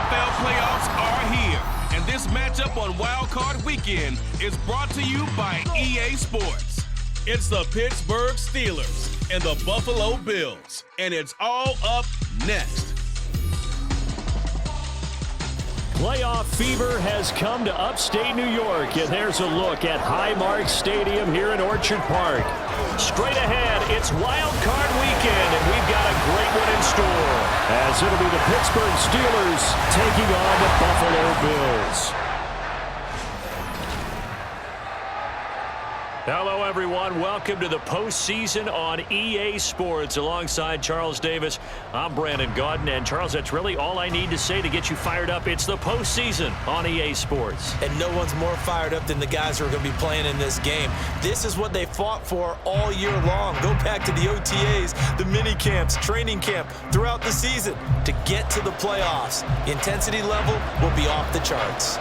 NFL playoffs are here, and this matchup on Wild Card Weekend is brought to you by EA Sports. It's the Pittsburgh Steelers and the Buffalo Bills, and it's all up next. Playoff fever has come to upstate New York, and there's a look at Highmark Stadium here in Orchard Park. Straight ahead, it's Wild Card Weekend, and we've got a great one in store, as it'll be the Pittsburgh Steelers taking on the Buffalo Bills. Hello, everyone. Welcome to the postseason on EA Sports. Alongside Charles Davis, I'm Brandon Gaudin. And, Charles, that's really all I need to say to get you fired up. It's the postseason on EA Sports. And no one's more fired up than the guys who are going to be playing in this game. This is what they fought for all year long. Go back to the OTAs, the mini camps, training camp, throughout the season to get to the playoffs. The intensity level will be off the charts.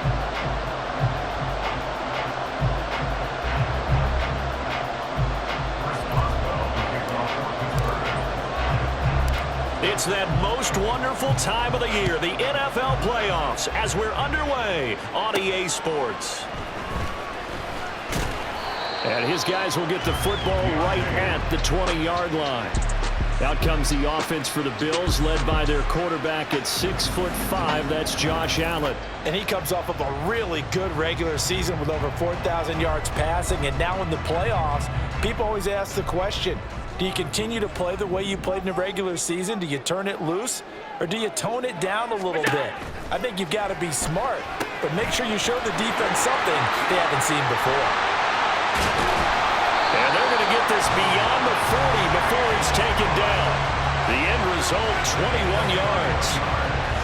It's that most wonderful time of the year, the NFL playoffs, as we're underway on EA Sports. And his guys will get the football right at the 20-yard line. Out comes the offense for the Bills, led by their quarterback at 6'5". That's Josh Allen. And he comes off of a really good regular season with over 4,000 yards passing. And now in the playoffs, people always ask the question, do you continue to play the way you played in the regular season? Do you turn it loose? Or do you tone it down a little bit? I think you've got to be smart, but make sure you show the defense something they haven't seen before. And they're going to get this beyond the 40 before it's taken down. The end result, 21 yards.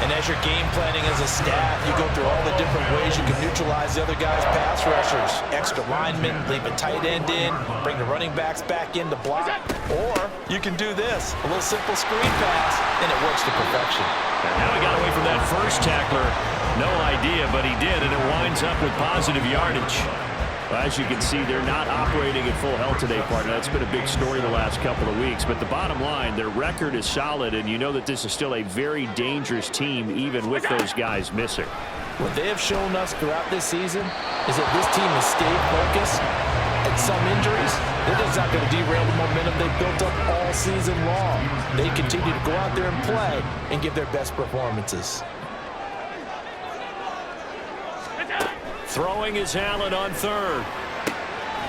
And as you're game planning as a staff, you go through all the different ways you can neutralize the other guy's pass rushers. Extra linemen, leave a tight end in, bring the running backs back in to block. Or you can do this, a little simple screen pass, and it works to perfection. And now he got away from that first tackler. No idea, but he did, and it winds up with positive yardage. As you can see, they're not operating at full health today, partner. That's been a big story the last couple of weeks. But the bottom line, their record is solid, and you know that this is still a very dangerous team, even with those guys missing. What they have shown us throughout this season is that this team has stayed focused. And some injuries, they're just not going to derail the momentum they've built up all season long. They continue to go out there and play and give their best performances. Throwing is Allen on third.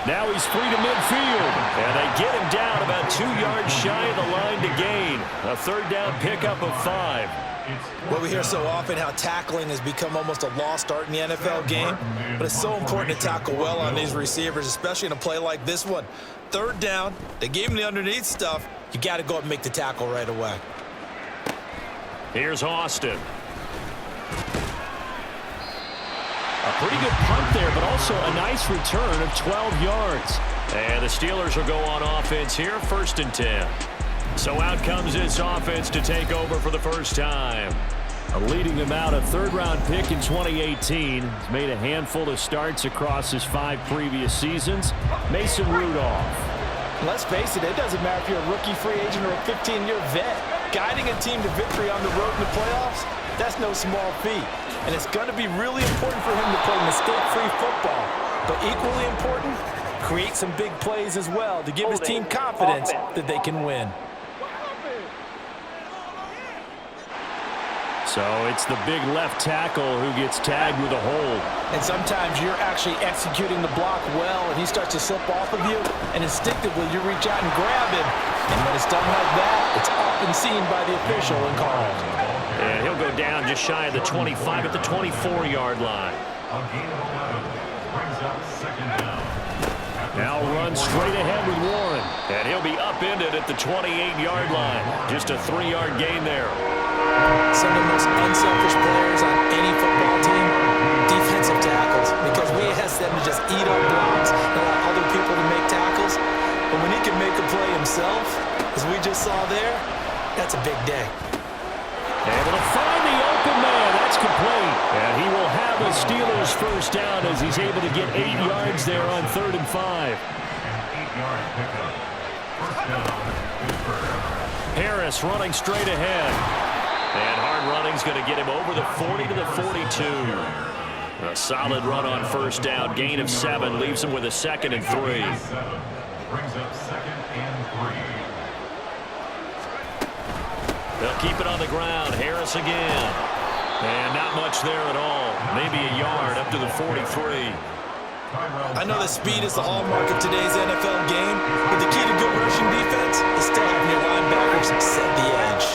Now he's free to midfield. And they get him down about 2 yards shy of the line to gain. A third down pickup of 5. Well, we hear so often how tackling has become almost a lost art in the NFL game. But it's so important to tackle well on these receivers, especially in a play like this one. Third down, they gave him the underneath stuff. You got to go up and make the tackle right away. Here's Austin. A pretty good punt there, but also a nice return of 12 yards. And the Steelers will go on offense here, 1st and 10. So out comes this offense to take over for the first time. Leading them out, a third-round pick in 2018. He's made a handful of starts across his 5 previous seasons. Mason Rudolph. Let's face it, it doesn't matter if you're a rookie free agent or a 15-year vet. Guiding a team to victory on the road in the playoffs, that's no small feat. And it's going to be really important for him to play mistake-free football. But equally important, create some big plays as well to give his team confidence that they can win. So it's the big left tackle who gets tagged with a hold. And sometimes you're actually executing the block well, and he starts to slip off of you, and instinctively you reach out and grab him. And when it's done like that, it's often seen by the official and called. And he'll go down just shy of the 25 at the 24-yard line. Now runs straight ahead with Warren. And he'll be upended at the 28-yard line. Just a 3-yard gain there. Some of the most unselfish players on any football team, defensive tackles, because we ask them to just eat up blocks and allow other people to make tackles. But when he can make a play himself, as we just saw there, that's a big day. Able to find the open man. That's complete. And he will have a Steelers first down as he's able to get 8 yards there on 3rd and 5. Harris running straight ahead. And hard running's going to get him over the 40 to the 42. A solid run on first down. Gain of 7 leaves him with a 2nd and 3. Brings up 2nd and 3. They'll keep it on the ground. Harris again. And not much there at all. Maybe a yard up to the 43. I know that speed is the hallmark of today's NFL game, but the key to good rushing defense is still having your linebackers set the edge.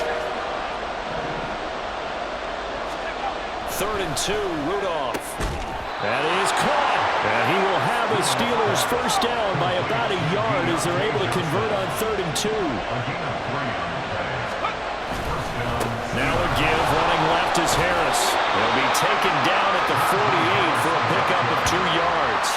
3rd and 2, Rudolph. That is caught. And he will have a Steelers first down by about a yard as they're able to convert on 3rd and 2. Now a give, running left is Harris. He'll be taken down at the 48 for a pickup of 2 yards.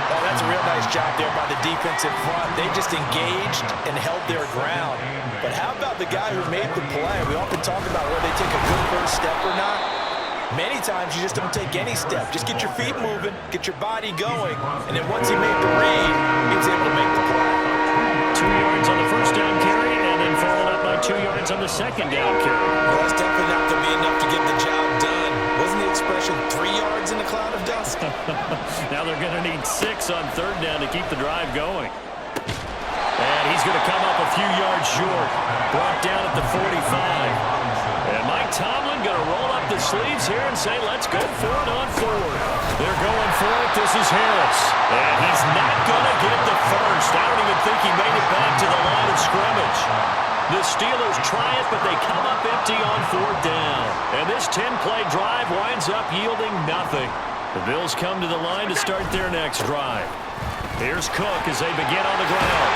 Oh, that's a real nice job there by the defense in front. They just engaged and held their ground. But how about the guy who made the play? We often talk about whether they take a good first step or not. Many times you just don't take any step. Just get your feet moving, get your body going, and then once he made the read, he was able to make the play. 2 yards on the first down carry, and then followed up by 2 yards on the second down carry. Well, that's definitely not going to be enough to get the job done. Wasn't the expression 3 yards in a cloud of dust? Now they're going to need 6 on 3rd down to keep the drive going. And he's going to come up a few yards short. Brought down at the 45. And Mike Tomlin going to roll up the sleeves here and say, let's go for it on 4th. They're going for it. This is Harris. And he's not going to get the first. I don't even think he made it back to the line of scrimmage. The Steelers try it, but they come up empty on 4th down. And this 10-play drive winds up yielding nothing. The Bills come to the line to start their next drive. Here's Cook as they begin on the ground.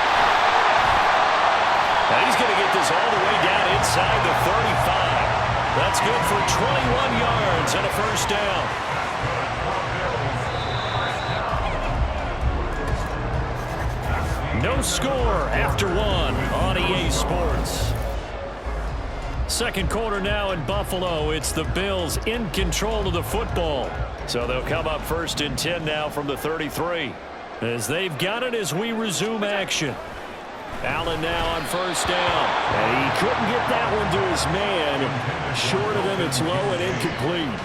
And he's going to get this all the way down inside the 35. That's good for 21 yards and a first down. No score after 1 on EA Sports. Second quarter now in Buffalo. It's the Bills in control of the football. So they'll come up 1st and 10 now from the 33. As they've got it as we resume action. Allen now on first down. And he couldn't get that one to his man. Short of him, it's low and incomplete.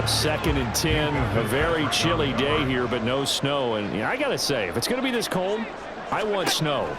2nd and 10. A very chilly day here, but no snow. And I got to say, if it's going to be this cold, I want snow.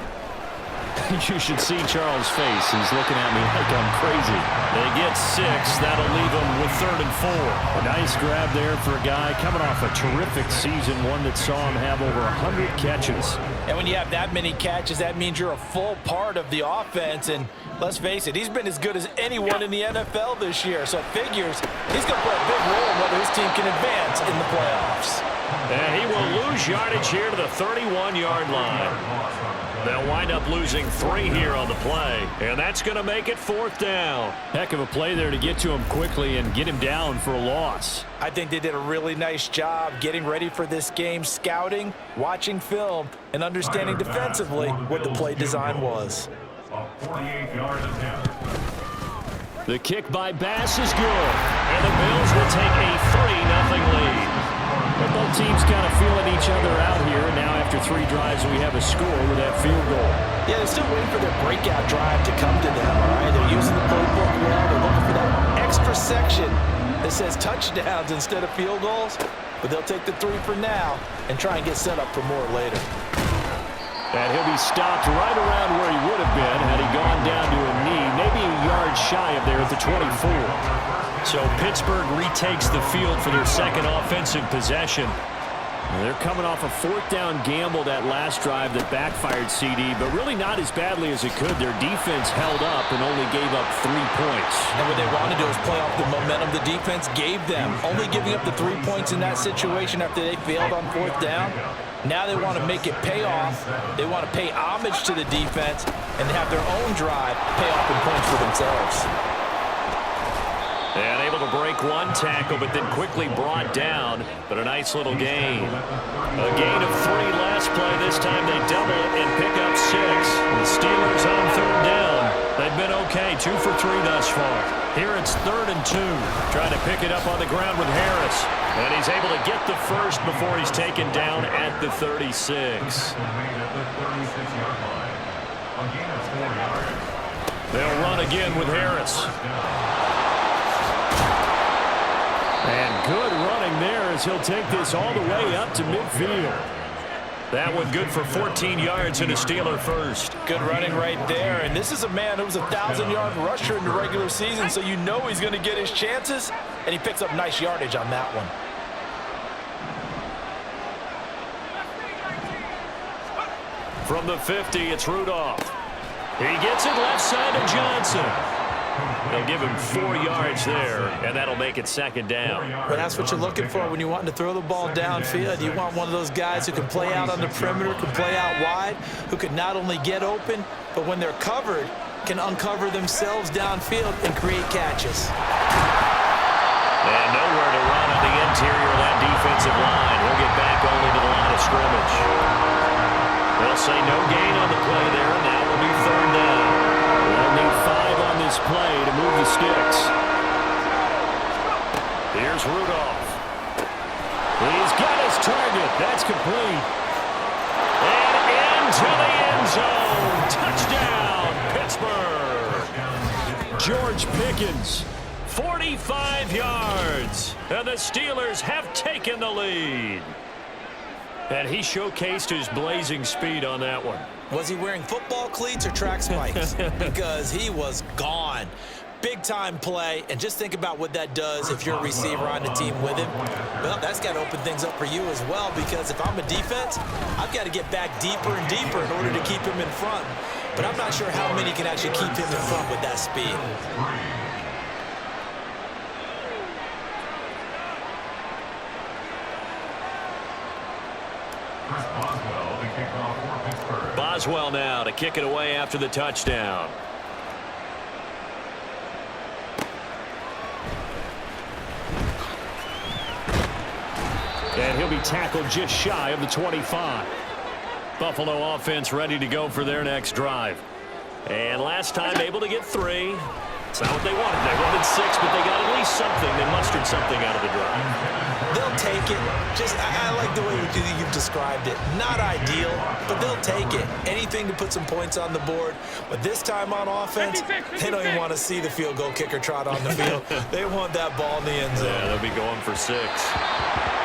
You should see Charles' face. He's looking at me like I'm crazy. They get 6. That'll leave them with 3rd and 4. A nice grab there for a guy coming off a terrific season, one that saw him have over 100 catches. And when you have that many catches, that means you're a full part of the offense. And let's face it, he's been as good as anyone in the NFL this year. So it figures he's going to play a big role in whether his team can advance in the playoffs. And he will lose yardage here to the 31-yard line. They'll wind up losing 3 here on the play, and that's going to make it 4th down. Heck of a play there to get to him quickly and get him down for a loss. I think they did a really nice job getting ready for this game, scouting, watching film, and understanding defensively what the play design was. A 48-yard attempt. The kick by Bass is good, and the Bills will take a 3-0 lead. But both teams kind of feeling each other out here. Now after 3 drives, we have a score with that field goal. Yeah, they're still waiting for their breakout drive to come to them, all right? They're using the playbook well. They're looking for that extra section that says touchdowns instead of field goals. But they'll take the 3 for now and try and get set up for more later. And he'll be stopped right around where he would have been had he gone down to a knee, maybe a yard shy of there at the 24. So Pittsburgh retakes the field for their second offensive possession. They're coming off a 4th down gamble that last drive that backfired CD, but really not as badly as it could. Their defense held up and only gave up 3 points. And what they want to do is play off the momentum the defense gave them. Only giving up the 3 points in that situation after they failed on 4th down. Now they want to make it pay off. They want to pay homage to the defense and have their own drive pay off in points for themselves. And able to break 1 tackle, but then quickly brought down. But a nice little gain. A gain of 3 last play. This time they double it and pick up 6. The Steelers on 3rd down. They've been okay, 2 for 3 thus far. Here it's 3rd and 2. Trying to pick it up on the ground with Harris. And he's able to get the first before he's taken down at the 36. They'll run again with Harris. And good running there as he'll take this all the way up to midfield. That one good for 14 yards and a Steeler first. Good running right there. And this is a man who was a 1,000-yard rusher in the regular season, so you know he's going to get his chances, and he picks up nice yardage on that one. From the 50, it's Rudolph. He gets it left side to Johnson. They'll give him 4 yards there, and that'll make it second down. Well, that's what you're looking for when you want to throw the ball downfield. You want one of those guys who can play out on the perimeter, can play out wide, who can not only get open, but when they're covered, can uncover themselves downfield and create catches. And nowhere to run on the interior of that defensive line. He'll get back only to the line of scrimmage. They'll say no gain on the play there, and that will be third down. They'll need 5 on this play to move the sticks. Here's Rudolph. He's got his target. That's complete. And into the end zone. Touchdown, Pittsburgh. George Pickens, 45 yards. And the Steelers have taken the lead. And he showcased his blazing speed on that one. Was he wearing football cleats or track spikes? Because he was gone. Big-time play, and just think about what that does if you're a receiver on the team with him. Well, that's got to open things up for you as well, because if I'm a defense, I've got to get back deeper and deeper in order to keep him in front. But I'm not sure how many can actually keep him in front with that speed. Boswell now to kick it away after the touchdown. And he'll be tackled just shy of the 25. Buffalo offense ready to go for their next drive. And last time able to get 3. It's not what they wanted. They wanted 6, but they got at least something. They mustered something out of the drive. They'll take it. I like the way you've described it. Not ideal, but they'll take it. Anything to put some points on the board. But this time on offense, they don't even want to see the field goal kicker trot on the field. They want that ball in the end zone. Yeah, they'll be going for 6.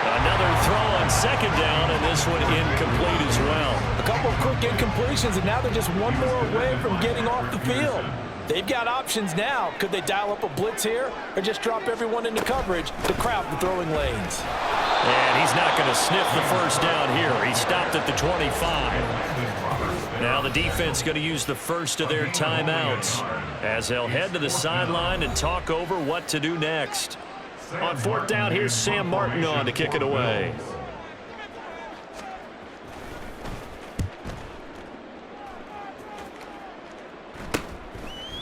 Another throw on second down, and this one incomplete as well. A couple of quick incompletions, and now they're just one more away from getting off the field. They've got options now. Could they dial up a blitz here or just drop everyone into coverage to crowd the throwing lanes? And he's not going to sniff the first down here. He stopped at the 25. Now the defense going to use the first of their timeouts as they'll head to the sideline and talk over what to do next. On 4th down, here's Sam Martin on to kick it away.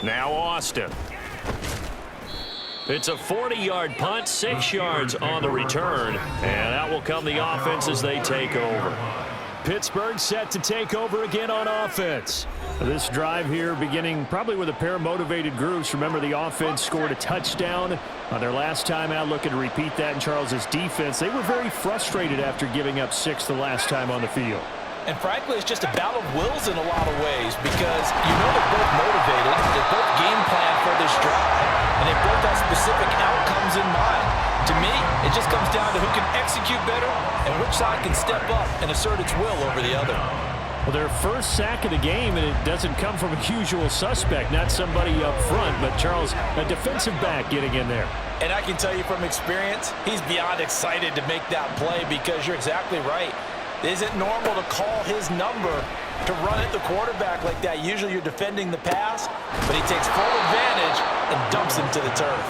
Now Austin. It's a 40-yard punt, 6 yards on the return, and out will come the offense as they take over. Pittsburgh set to take over again on offense. This drive here beginning probably with a pair of motivated groups. Remember, the offense scored a touchdown on their last time out. Looking to repeat that in Charles's defense. They were very frustrated after giving up 6 the last time on the field. And frankly, it's just a battle of wills in a lot of ways, because you know they're both motivated, they both game plan for this drive, and they both have specific outcomes in mind. To me, it just comes down to who can execute better and which side can step up and assert its will over the other. Well, their first sack of the game, and it doesn't come from a usual suspect, not somebody up front, but Charles, a defensive back getting in there. And I can tell you from experience, he's beyond excited to make that play, because you're exactly right. It isn't normal to call his number to run at the quarterback like that. Usually you're defending the pass, but he takes full advantage and dumps him to the turf.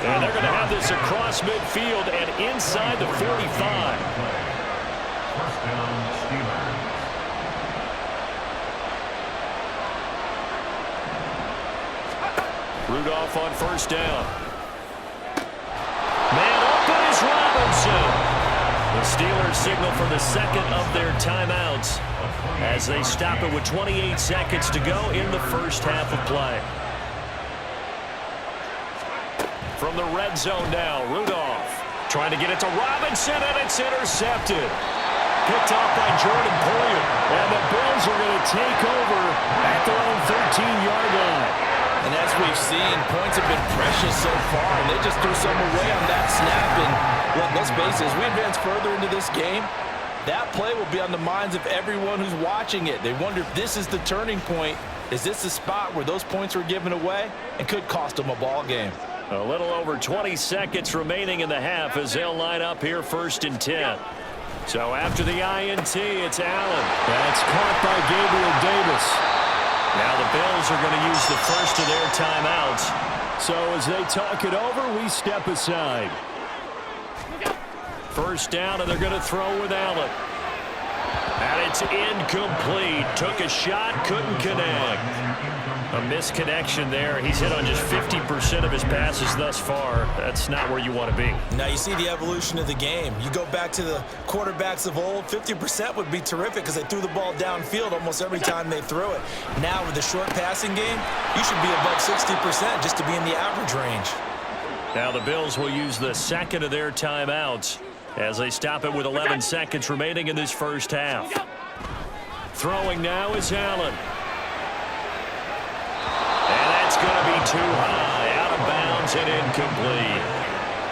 And they're going to have this across midfield and inside the 45. First down, Steelers. Rudolph on first down. Man open is Robinson. The Steelers signal for the second of their timeouts as they stop it with 28 seconds to go in the first half of play. From the red zone now, Rudolph trying to get it to Robinson, and it's intercepted. Picked off by Jordan Poyer, and the Bills are going to take over at their own 13-yard line. we've seen, points have been precious so far, and they just threw some away on that snap. And look, let's face it, as we advance further into this game, that play will be on the minds of everyone who's watching it. They wonder if this is the turning point. Is this the spot where those points were given away and could cost them a ball game? A little over 20 seconds remaining in the half as they'll line up here 1st and 10. So after the INT, it's Allen. That's caught by Gabriel Davis. Now the Bills are going to use the first of their timeouts. So as they talk it over, we step aside. 1st down, and they're going to throw with Allen. And it's incomplete. Took a shot, couldn't connect. A misconnection there. He's hit on just 50% of his passes thus far. That's not where you want to be. Now you see the evolution of the game. You go back to the quarterbacks of old, 50% would be terrific because they threw the ball downfield almost every time they threw it. Now with the short passing game, you should be above 60% just to be in the average range. Now the Bills will use the second of their timeouts as they stop it with 11 seconds remaining in this first half. Throwing now is Allen. And that's going to be too high, out of bounds and incomplete.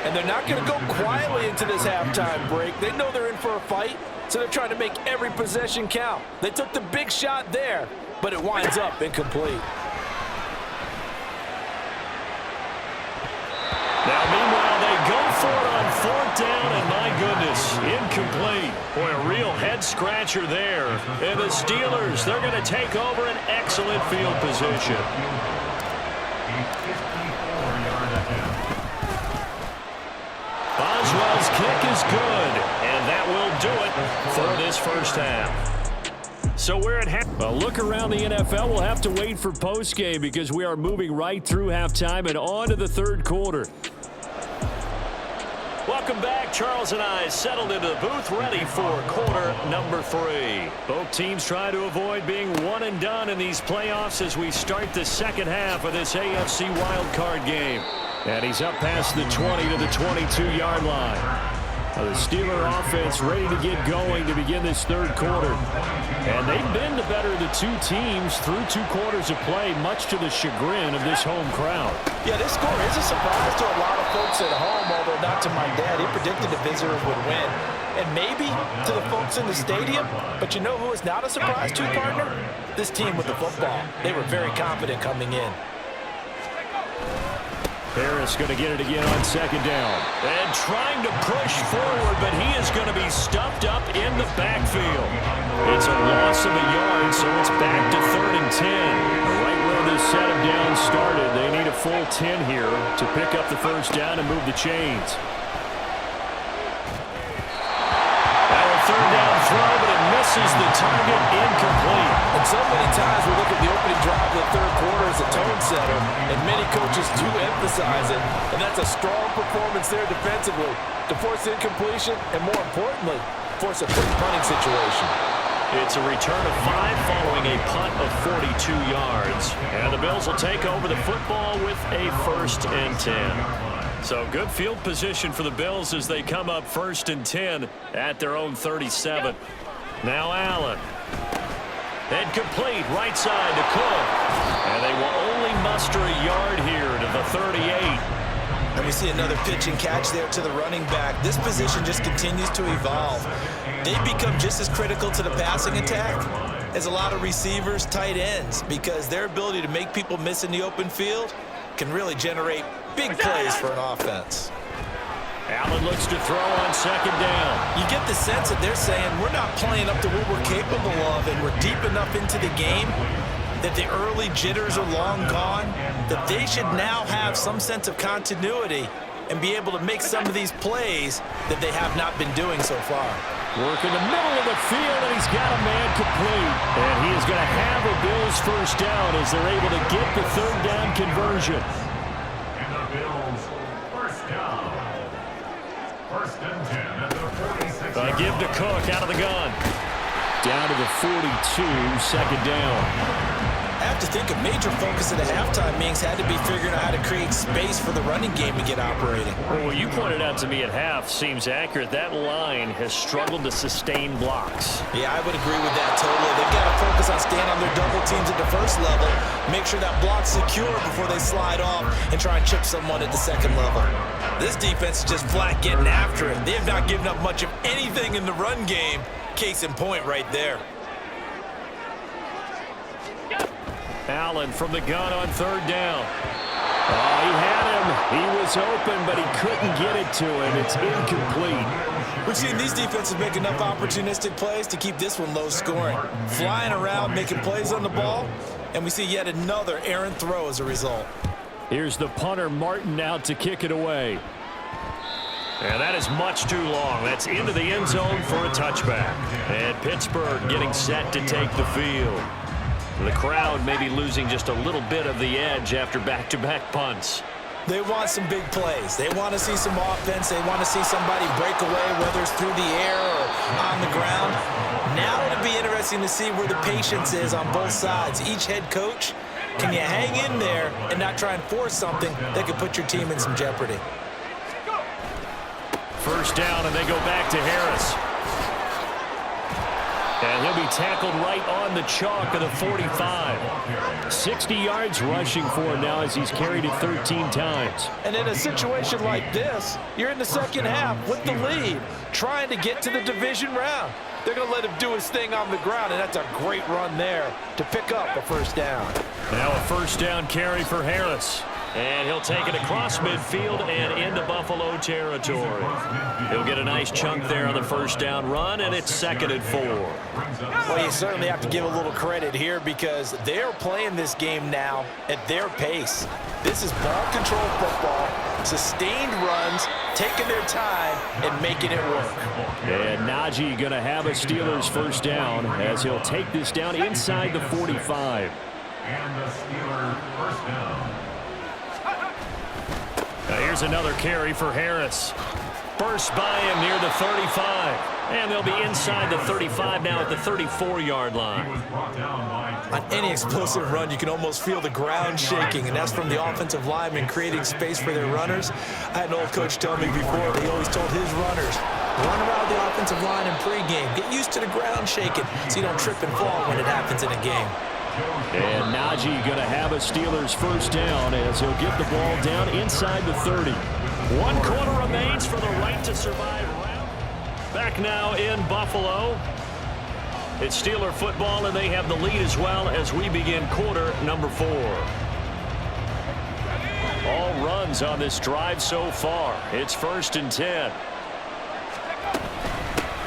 And they're not going to go quietly into this halftime break. They know they're in for a fight, so they're trying to make every possession count. They took the big shot there, but it winds up incomplete. Now, meanwhile, they go for it on 4th down, and my goodness, incomplete. Boy, a real head-scratcher there. And the Steelers, they're going to take over an excellent field position. Boswell's kick is good, and that will do it for this first half. So we're at half. A look around the NFL. We'll have to wait for postgame because we are moving right through halftime and on to the 3rd quarter. Welcome back. Charles and I settled into the booth, ready for quarter number 3. Both teams try to avoid being one and done in these playoffs as we start the second half of this AFC wildcard game. And he's up past the 20 to the 22-yard line. The Steeler offense ready to get going to begin this 3rd quarter. And they've been the better of the two teams through 2 quarters of play, much to the chagrin of this home crowd. Yeah, this score is a surprise to a lot of folks at home, although not to my dad. He predicted the visitors would win. And maybe to the folks in the stadium. But you know who is not a surprise to, partner? This team with the football. They were very confident coming in. Harris going to get it again on 2nd down. And trying to push forward, but he is going to be stuffed up in the backfield. It's a loss of a yard, so it's back to 3rd and 10. Right where this set of downs started, they need a full 10 here to pick up the 1st down and move the chains. Now a 3rd down throw, but it misses the target, incomplete. And so many times we look at the opening drive of the 3rd quarter as a tone setter, and many coaches do emphasize it, and that's a strong performance there defensively to force incompletion and, more importantly, force a quick punting situation. It's a return of 5 following a punt of 42 yards. And the Bills will take over the football with a 1st and 10. So good field position for the Bills as they come up 1st and 10 at their own 37. Now Allen. And complete right side to Cook. And they will only muster a yard here to the 38. And we see another pitch and catch there to the running back. This position just continues to evolve. They've become just as critical to the passing attack as a lot of receivers, tight ends, because their ability to make people miss in the open field can really generate big plays for an offense. Allen looks to throw on 2nd down. You get the sense that they're saying we're not playing up to what we're capable of, and we're deep enough into the game that the early jitters are long gone, that they should now have some sense of continuity and be able to make some of these plays that they have not been doing so far. Work in the middle of the field, and he's got a man complete. And he is going to have a Bills 1st down as they're able to get the 3rd down conversion. And the Bills 1st down. 1st and 10 at the 46. Give to Cook out of the gun. Down to the 42, 2nd down. I have to think a major focus at the halftime meetings had to be figuring out how to create space for the running game to get operating. Well, you pointed out to me at half seems accurate. That line has struggled to sustain blocks. Yeah, I would agree with that totally. They've got to focus on staying on their double teams at the first level, make sure that block's secure before they slide off and try and chip someone at the second level. This defense is just flat getting after it. They have not given up much of anything in the run game. Case in point right there. Allen from the gun on third down. Oh, he had him. He was open, but he couldn't get it to him. It's incomplete. We've seen these defenses make enough opportunistic plays to keep this one low scoring. Flying around, making plays on the ball, and we see yet another errant throw as a result. Here's the punter, Martin, out to kick it away. And that is much too long. That's into the end zone for a touchback. And Pittsburgh getting set to take the field. The crowd may be losing just a little bit of the edge after back-to-back punts. They want some big plays. They want to see some offense. They want to see somebody break away, whether it's through the air or on the ground. Now it'll be interesting to see where the patience is on both sides. Each head coach, can you hang in there and not try and force something that could put your team in some jeopardy? First down, and they go back to Harris. And he'll be tackled right on the chalk of the 45. 60 yards rushing for him now as he's carried it 13 times. And in a situation like this, you're in the second half with the lead, trying to get to the division round. They're going to let him do his thing on the ground, and that's a great run there to pick up a first down. Now a first down carry for Harris. And he'll take it across midfield and into Buffalo territory. He'll get a nice chunk there on the first down run, and it's 2nd and 4. Well, you certainly have to give a little credit here because they're playing this game now at their pace. This is ball control football, sustained runs, taking their time, and making it work. And Najee going to have a Steelers first down as he'll take this down inside the 45. And the Steelers first down. Here's another carry for Harris. Burst by him near the 35. And they'll be inside the 35 now at the 34-yard line. On any explosive run, you can almost feel the ground shaking, and that's from the offensive linemen creating space for their runners. I had an old coach tell me before, he always told his runners, run around the offensive line in pregame. Get used to the ground shaking so you don't trip and fall when it happens in a game. And Najee going to have a Steelers first down as he'll get the ball down inside the 30. 1 quarter remains for the right to survive round. Back now in Buffalo. It's Steeler football, and they have the lead as well as we begin quarter number 4. All runs on this drive so far. It's 1st and 10.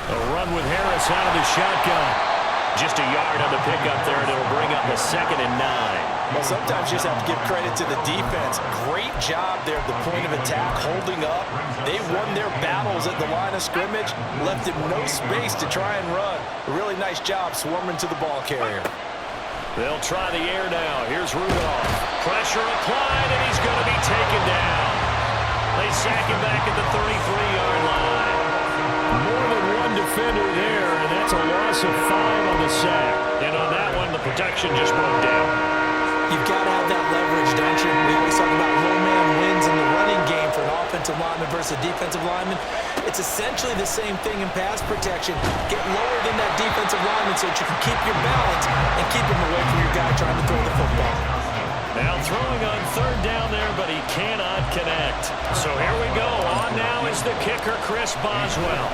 A run with Harris out of the shotgun. Just a yard on the pickup there, and it'll bring up a 2nd and 9. Well, sometimes you just have to give credit to the defense. Great job there at the point of attack, holding up. They won their battles at the line of scrimmage, left him no space to try and run. A really nice job swarming to the ball carrier. They'll try the air now. Here's Rudolph. Pressure applied, and he's going to be taken down. They sack him back at the 33-yard line. More than one defender there, and that's a loss of 5 on the sack. And on that one, the protection just broke down. You've got to have that leverage, don't you? We always talk about low man wins in the running game for an offensive lineman versus a defensive lineman. It's essentially the same thing in pass protection. Get lower than that defensive lineman so that you can keep your balance and keep him away from your guy trying to throw the football. Now throwing on 3rd down there, but he cannot connect. So here we go. On now is the kicker, Chris Boswell.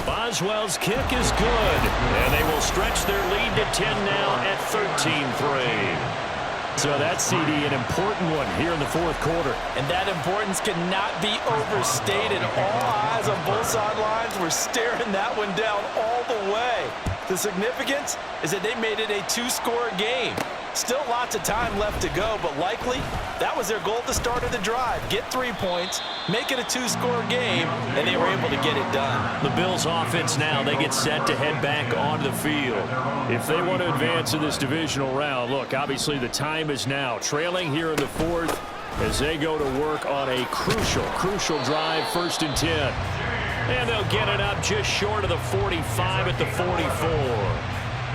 Boswell's kick is good, and they will stretch their lead to 10 now at 13-3. So that's, CD, an important one here in the 4th quarter. And that importance cannot be overstated. All eyes on both sidelines were staring that one down all the way. The significance is that they made it a 2-score game. Still lots of time left to go, but likely that was their goal at the start of the drive. Get 3 points, make it a 2-score game, and they were able to get it done. The Bills offense now, they get set to head back onto the field. If they want to advance in this divisional round, look, obviously the time is now. Trailing here in the 4th as they go to work on a crucial drive, 1st and 10. And they'll get it up just short of the 45 at the 44.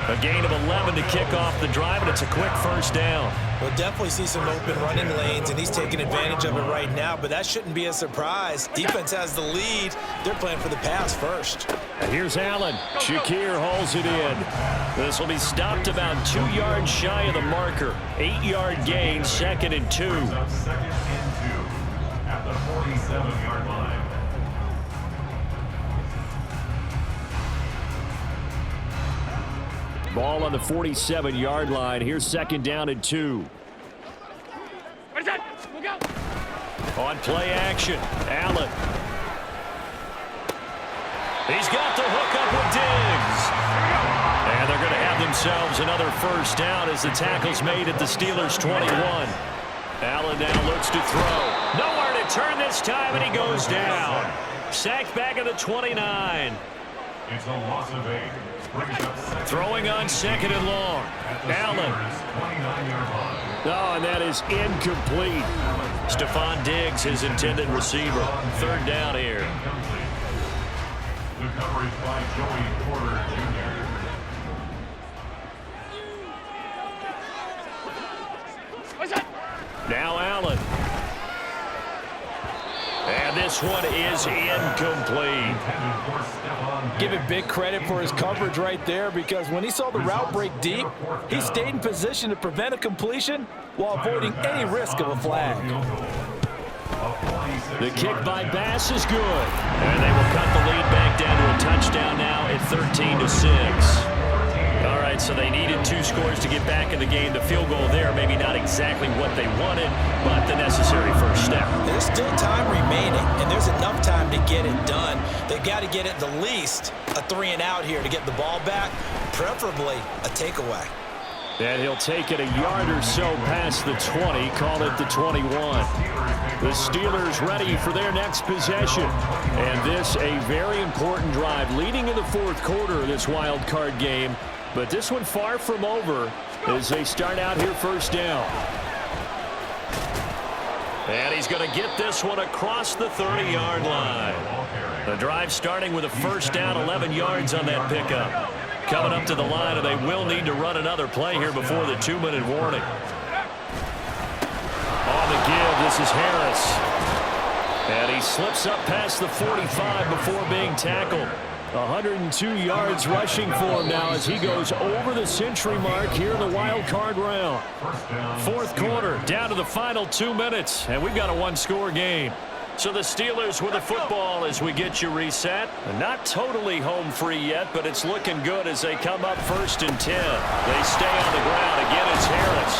A gain of 11 to kick off the drive, and it's a quick first down. We'll definitely see some open running lanes, and he's taking advantage of it right now, but that shouldn't be a surprise. Defense has the lead. They're playing for the pass first. Here's Allen. Shakir hauls it in. This will be stopped about 2 yards shy of the marker. 8-yard gain, 2nd and 2. Second and 2 at the 47-yard line. Ball on the 47-yard line. Here's 2nd down and 2. On play action, Allen. He's got the hook up with Diggs. And they're going to have themselves another first down as the tackle's made at the Steelers' 21. Allen now looks to throw. Nowhere to turn this time, and he goes down. Sacked back at the 29. It's a loss of 8. Throwing on 2nd and long. Allen. 29-yard line. Oh, and that is incomplete. Stephon Diggs, his intended receiver. 3rd down here. The coverage by Joey Porter Jr. Now Allen. And this one is incomplete. Give him big credit for his coverage right there, because when he saw the route break deep, he stayed in position to prevent a completion while avoiding any risk of a flag. The kick by Bass is good. And they will cut the lead back down to a touchdown now at 13-6. All right, so they needed 2 scores to get back in the game. The field goal there, maybe not exactly what they wanted, but the necessary first step. There's still time remaining, and there's enough time to get it done. They've got to get at the least a 3-and-out here to get the ball back, preferably a takeaway. And he'll take it a yard or so past the 20, call it the 21. The Steelers ready for their next possession. And this a very important drive leading in the 4th quarter of this wild card game. But this one far from over as they start out here first down. And he's going to get this one across the 30-yard line. The drive starting with a first down, 11 yards on that pickup. Coming up to the line, and they will need to run another play here before the 2-minute warning. On the give, this is Harris. And he slips up past the 45 before being tackled. 102 yards rushing for him now as he goes over the century mark here in the wild card round. 4th quarter, down to the final 2 minutes, and we've got a 1-score game. So the Steelers with the football as we get you reset. Not totally home free yet, but it's looking good as they come up 1st and 10. They stay on the ground. Again, it's Harris.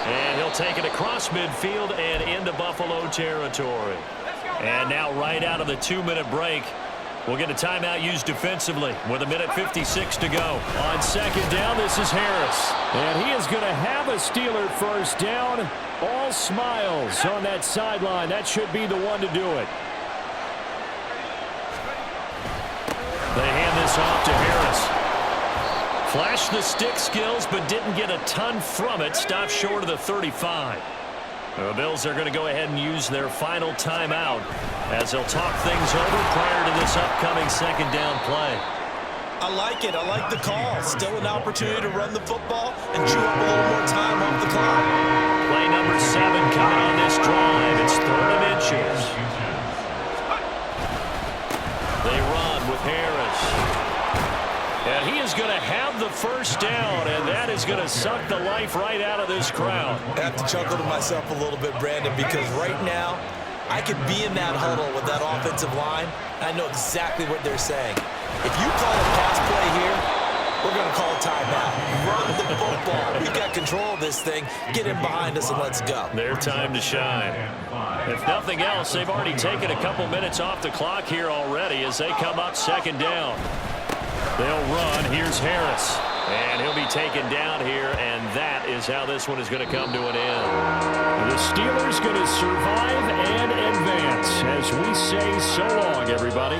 And he'll take it across midfield and into Buffalo territory. And now right out of the 2-minute break, we'll get a timeout used defensively with 1:56 to go. On 2nd down, this is Harris. And he is going to have a Steeler first down. All smiles on that sideline. That should be the one to do it. They hand this off to Harris. Flashed the stick skills, but didn't get a ton from it. Stopped short of the 35. The Bills are going to go ahead and use their final timeout as they'll talk things over prior to this upcoming 2nd down play. I like it. I like the call. Still an opportunity to run the football and chew up a little more time off the clock. Play number 7 coming on this drive. It's 3rd and inches. They run with Harris. And he is going to have the first down, and that is going to suck the life right out of this crowd. I have to chuckle to myself a little bit, Brandon, because right now I could be in that huddle with that offensive line. I know exactly what they're saying. If you call a pass play here, we're going to call a timeout. Run the football. We've got control of this thing. Get in behind us and let's go. Their time to shine. If nothing else, they've already taken a couple minutes off the clock here already as they come up 2nd down. They'll run. Here's Harris. And he'll be taken down here, and that is how this one is going to come to an end. The Steelers going to survive and advance as we say so long, everybody.